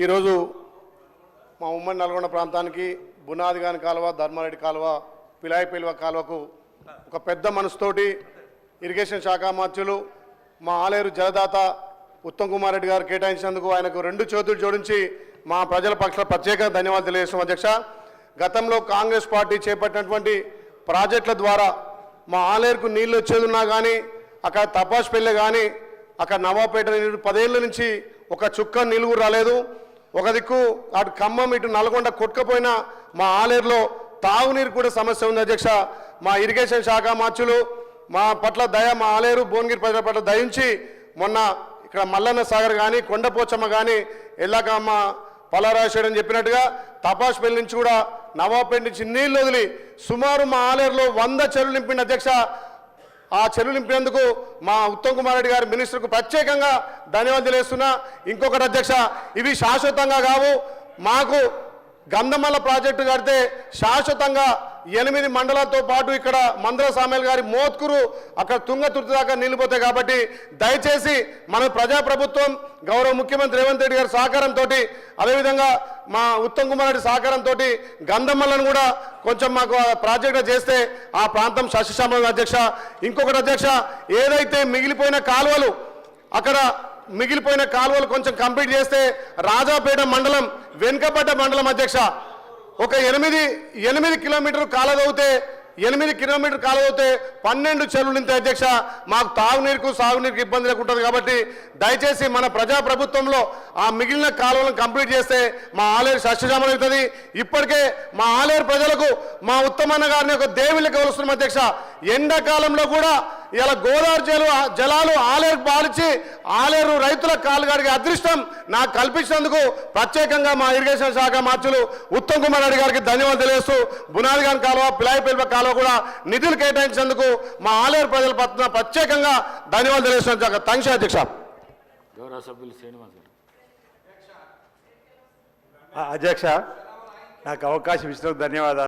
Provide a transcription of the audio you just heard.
ఈరోజు మా ఉమ్మడి నల్గొండ ప్రాంతానికి బునాదిగాని కాలువ, ధర్మారెడ్డి కాలువ, పిలాయిపల్వ కాలువకు ఒక పెద్ద మనసుతోటి ఇరిగేషన్ శాఖ మంత్రులు మా ఆలేరు జలదాత ఉత్తమ్ కుమార్ రెడ్డి గారు కేటాయించినందుకు ఆయనకు రెండు చేతులు జోడించి మా ప్రజల పక్షాన ప్రత్యేక ధన్యవాదాలు తెలియజేస్తున్నాం అధ్యక్ష. గతంలో కాంగ్రెస్ పార్టీ చేపట్టినటువంటి ప్రాజెక్టుల ద్వారా మా ఆలేరుకు నీళ్ళు వచ్చేదిన్నా కానీ అక్కడ తపాష్పల్లి కానీ అక్కడ నవాపేట నీళ్ళు 10 ఏళ్ళ నుంచి ఒక చుక్క నీళ్ళు రాలేదు. ఒక దిక్కు అటు ఖమ్మం ఇటు నల్గొండ కొట్టుకపోయినా మా ఆలేరులో తాగునీరు కూడా సమస్య ఉంది అధ్యక్ష. మా ఇరిగేషన్ శాఖ మంత్రులు మా పట్ల దయ, మా ఆలేరు భువనగిరి ప్రజల పట్ల దయించి మొన్న ఇక్కడ మల్లన్న సాగర్ కానీ కొండపోచమ్మ కానీ ఎల్లాకమ్మ పలారాశేయడం చెప్పినట్టుగా తపాష్పల్లి నుంచి కూడా నవాపేట నుంచి నీళ్ళు వదిలి సుమారు మా ఆలేరులో 100 చెరువులు నింపిండి అధ్యక్ష. ఆ చెరువు నింపేందుకు మా ఉత్తమ్ కుమార్ రెడ్డి గారి మినిస్టర్కు ప్రత్యేకంగా ధన్యవాదాలు తెలియజేస్తున్నా. ఇంకొకటి అధ్యక్ష, ఇవి శాశ్వతంగా కావు. మాకు గంధమల్ల ప్రాజెక్టు కడితే శాశ్వతంగా 8 మండలాలతో పాటు ఇక్కడ మందర సామేల్ గారి మోత్కూరు అక్కడ తుంగతుర్తి దాకా నిలిపోతాయి. కాబట్టి దయచేసి మన ప్రజాప్రభుత్వం గౌరవ ముఖ్యమంత్రి రేవంత్ రెడ్డి గారి సహకారంతో, అదేవిధంగా మా ఉత్తమ్ కుమార్ రెడ్డి సహకారంతో గంధమల్లను కూడా కొంచెం మాకు ప్రాజెక్టు చేస్తే ఆ ప్రాంతం సస్యశ్యామలం అధ్యక్ష. ఇంకొకటి అధ్యక్ష, ఏదైతే మిగిలిపోయిన కాలువలు అక్కడ మిగిలిపోయిన కాలువలు కొంచెం కంప్లీట్ చేస్తే రాజాపేట మండలం వెనుకబడ్డ మండలం అధ్యక్ష. ఒక 8 కిలోమీటర్ కాలదవుతే 8 కిలోమీటర్ కాలదవుతే 12 చెరువులు నింతాయి అధ్యక్ష. మాకు తాగునీరుకు సాగునీరుకు ఇబ్బంది లేకుంటుంది. కాబట్టి దయచేసి మన ప్రజాప్రభుత్వంలో ఆ మిగిలిన కాలువలను కంప్లీట్ చేస్తే మా ఆలేరు సస్యశ్యామలం అవుతుంది. ఇప్పటికే మా ఆలేరు ప్రజలకు మా ఉత్తమన్న గారిని ఒక దేవుళ్ళకి కలుస్తున్నాం అధ్యక్ష. ఎండాకాలంలో కూడా ఇలా గోదావరి జలాలు ఆలేరు పాలించి ఆలేరు రైతుల కాలుగాడికి అదృష్టం నాకు కల్పించినందుకు ప్రత్యేకంగా మా ఇరిగేషన్ శాఖ మంత్రులు ఉత్తమ్ కుమార్ రెడ్డి గారికి ధన్యవాదాలు తెలియజేస్తూ బునాదిగాని కాలువ, పిలాయిపల్వ కాలువ కూడా నిధులు కేటాయించినందుకు మా ఆలేరు ప్రజల పట్ల ప్రత్యేకంగా ధన్యవాదాలు తెలియజేస్తున్నాను. థ్యాంక్స్ అధ్యక్ష. గౌరవ సభ్యులు శ్రీనివాస్ అధ్యక్ష, నాకు అవకాశం ఇచ్చినందుకు ధన్యవాదాలు.